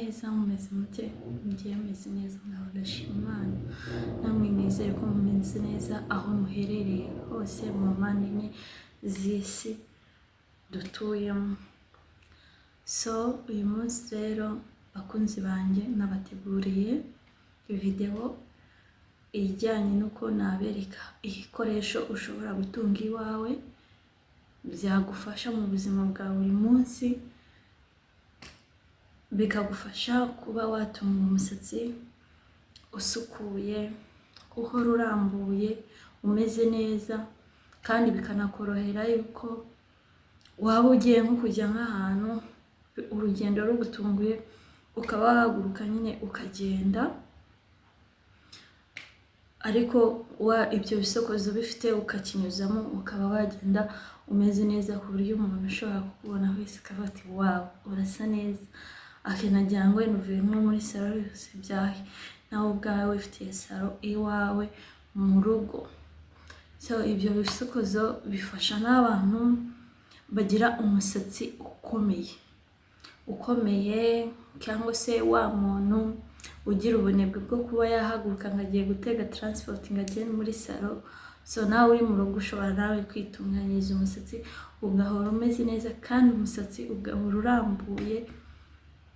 neza mumeze mute ngiye meze neza ndabashima Imana namwe ndizereko mumeze neza aho muherereye hose mu mpande enye z'isi dutuyemo. So uyu munsi rero bakunzi banjye nabateguriye video ijyanye nuko nabereka ibikoresho ushobora gutunga iwawe byagufasha mu buzima bwa buri munsi, bikagufasha kuba watunga umusatsi usukuye, guhora urambuye, umeze neza, kandi bikanakorohera yuko waba ugiye nko kujya nk'ahantu urugendo rugutunguye ukaba wahaguruka nyine ukagenda, ariko ibyo bisokozo bifite ukakinyuzamo ukaba wagenda umeze neza ku buryo umuntu ushobora kukubona wese akaba ati wawe urasa neza, akenagira ngo uvuye nko muri salo yose byahe nawe ubwawe ufitiye salo iwawe mu rugo. So ibyo bisokozo bifasha n'abantu bagira umusatsi ukomeye cyangwa se wa muntu ugira ubunebwe bwo kuba yahaguruka ngo agiye gutega transport ngo agere muri salo. So nawe uri mu rugo ushobora nawe kwitunganyiriza umusatsi ugahora umeze neza, kandi umusatsi ugahora urambuye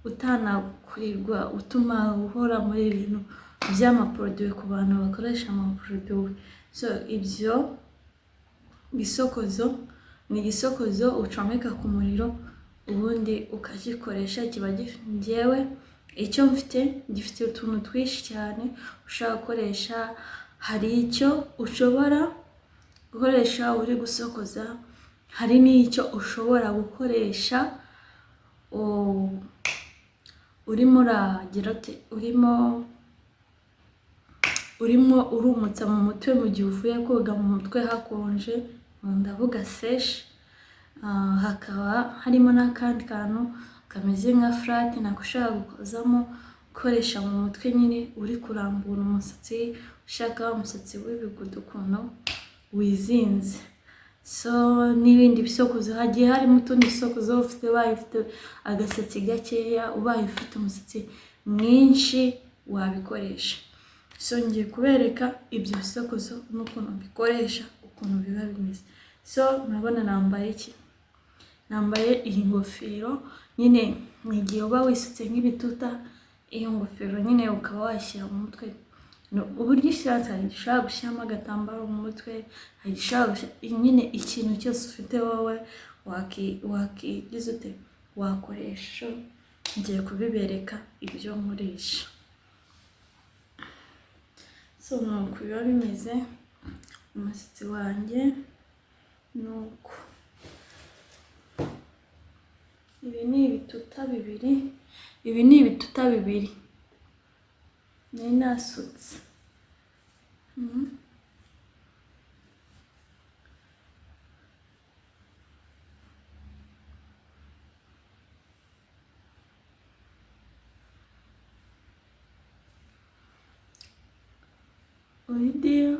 utanakwirwa utuma uhora muri ibintu by'amaproduwi ku bantu bakoresha amaproduwi. So ibyo bisokozo ni igisokozo ucomeka ku muriro ubundi ukagikoresha. Kiba njyewe icyo mfite gifite utuntu twinshi cyane ushaka gukoresha. Hari icyo ushobora gukoresha uri gusokoza, hari n'icyo ushobora gukoresha urimo uragira ute, urimo urumutsa mu mutwe mu gihe uvuye koga mu mutwe hakonje, ndavuga seshe. Hakaba harimo n'akandi kantu kameze nka flat nako ushaka gukozamo ukoresha mu mutwe nyine uri kurambura umusatsi, ushaka umusatsi w'ibigudu ukuntu wizinze. So n'ibindi bisokozo hagiye harimo utundi bisokozo ufite ufite agasatsi gakeya, ubaye ufite umusatsi mwinshi wabikoresha. So ngiye kubereka ibyo bisokozo n'ukuntu bikoresha, ukuntu biba bimeze. So murabona nambaye iki? Nambaye iyi ngofero nyine mu gihe uba wisutse nk'ibituta, iyo ngofero nyine ukaba washyira mu mutwe. Uburyo ishatse hari gishaka gushyiramo agatambaro mu mutwe, hari gishaka nyine ikintu cyose ufite wowe wakigize ute wakoresha. Ngiye kubibereka ibyo nkoresha. So nuko biba bimeze umusatsi wanjye nuko. Ibi ni ibituta bibiri nari nasutse.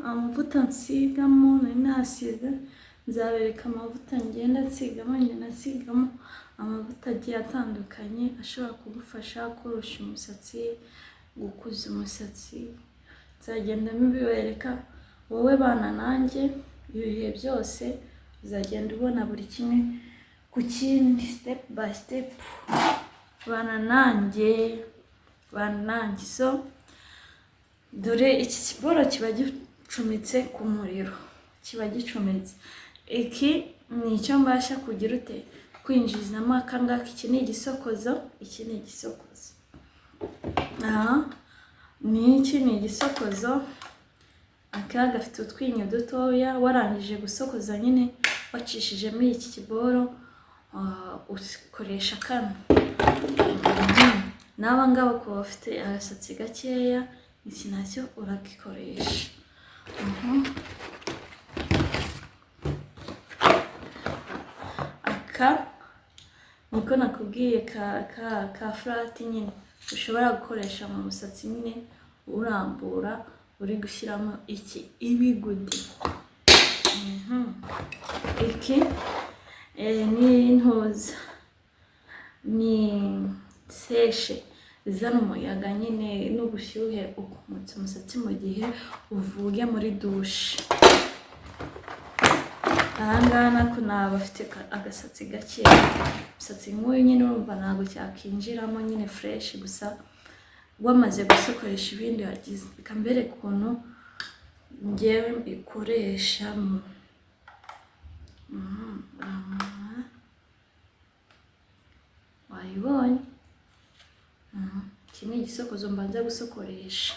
Amavuta nsigamo nari nasize, nzabereka amavuta ngenda nsigamo. Ngenda nsigamo amavuta agiye atandukanye ashobora kugufasha koroshya umusatsi, gukuza umusatsi. Nzagenda mbibereka, wowe bana nanjye ibihe byose uzagenda ubona buri kimwe ku kindi, step by step. Bana nanjye. So dore iki kiboro kiba gicometse ku muriro, kiba gicometse. Iki ni icyo mbasha kugira ute kwinjizamo akangaka. Iki ni igisokozo, iki ni igisokozo. Aka gafite utwinyo dutoya. Warangije gusokoza nyine wacishije muri iki kiboro, ukoresha kano. N'aba ngaba kuba bafite agasatsi gakeya, iki nacyo uragikoresha. Aka niko nakubwiye ka flat nyine ushobora gukoresha mu musatsi nyine urambura, uri gushyiramo ibigudi. Iki ni intoza, ni seshe izana umuyaga nyine n'ubushyuhe ukumutsa umusatsi mu gihe uvuye muri dushe. Ahangaha nako naba afite agasatsi gake, umusatsi nk'uyu nyine urumva ntabwo cyakinjiramo nyine fresh, gusa wamaze gusokoresha ibindi wagize. Reka mbereke ukuntu ngewe bikoreshamo. Wayibonye? Iki ni igisokozo mbanza gusokoresha.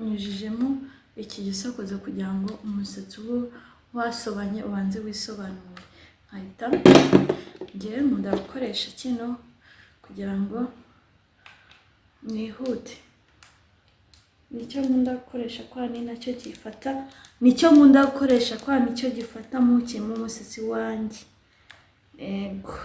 Nyujijemo iki gisokozo kugira ngo umusatsi uba wasobanye ubanze wisobanure. Nkahita ngewe nkunda gukoresha kino kugira ngo nihute. Nicyo nkunda gukoresha kwa ni nacyo gifata, nicyo nkunda gukoresha kwa nicyo gifata mu umusatsi wanjye. Ego.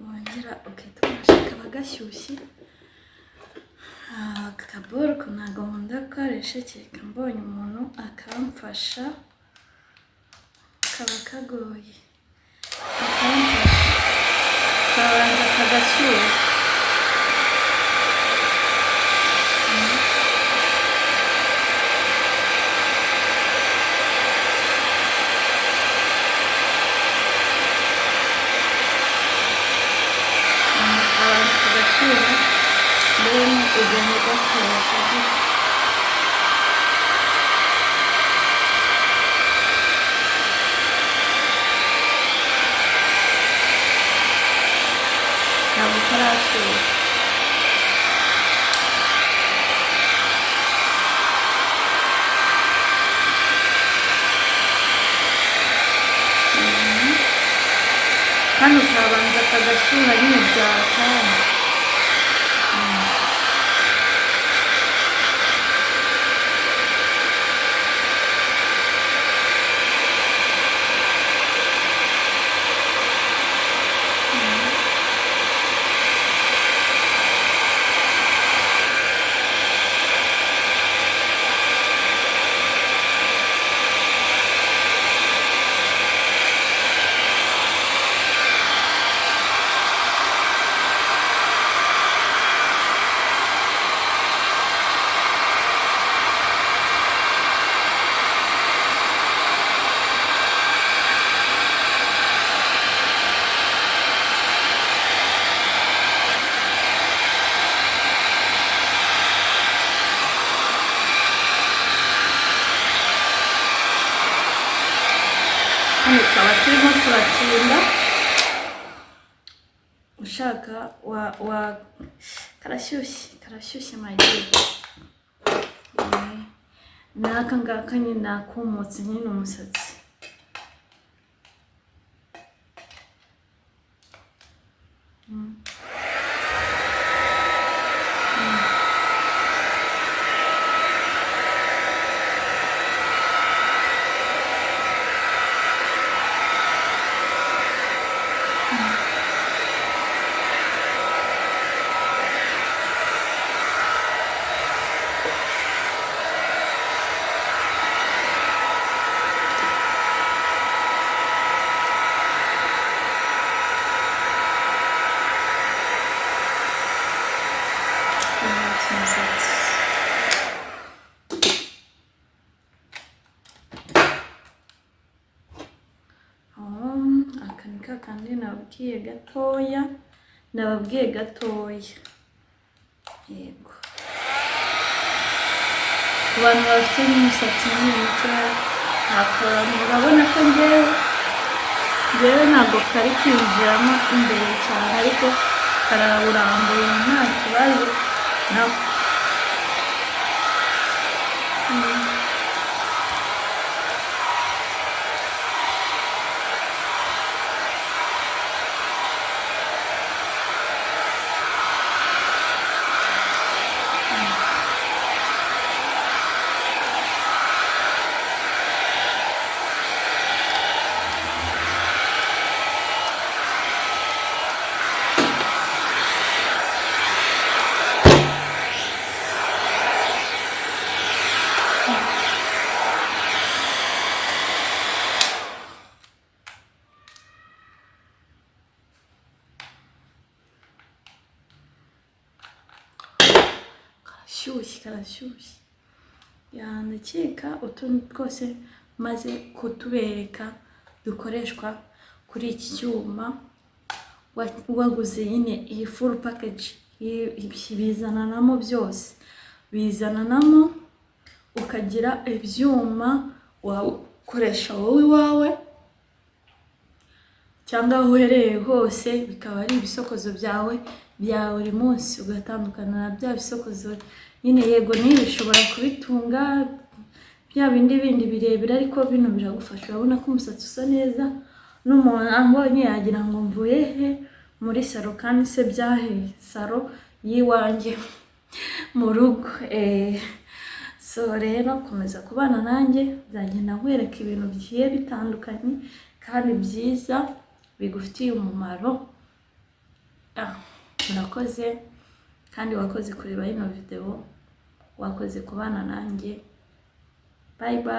wongera ukitwasha kaba gashyushye. Akaboro ko ntabwo nkunda gukoresha kereka mbonye umuntu akamfasha, kaba kagoye akamfasha kabanza kagashyuha. Ugomba kugakoresha ntabwo karashyuha. Kandi ukabanza kagashyuha nyine byakanya. Tukaba turimo turatinda, ushaka karashyushye mayiwe. N'aka ngaka nyine nakumutse nyine umusatsi. Kandi nababwiye gatoya yego. Ku bantu bafite umusatsi mwinshi nakora, murabona ko njyewe ntabwo kari kwinjiramo imbere cyane, ariko karawurambuye nta kibazo nako. Karashyushye. Ndakeka utundi twose maze kutubereka dukoreshwa kuri iki cyuma. Waguze nyine iyi full package, bizananamo byose, bizananamo ukagira ibyuma wakoresha wowe iwawe cyangwa aho uhereye hose, bikaba ari ibisokozo byawe bya buri munsi, ugatandukana na bya bisokozo nyine. Yego niba bishobora kubitunga bya bindi birebire, ariko bino biragufasha. Urabona ko umusatsi usa neza, n'umuntu ambonye yagira ngo mvuye he muri salo, kandi se byahe salo yiwanjye mu rugo. So rero komeza kubana nanjye, nzagenda nkwereka ibintu bigiye bitandukanye kandi byiza bigufitiye umumaro. murakoze kandi wakoze kureba ino video, wakoze kubana nanjye. Bye bye.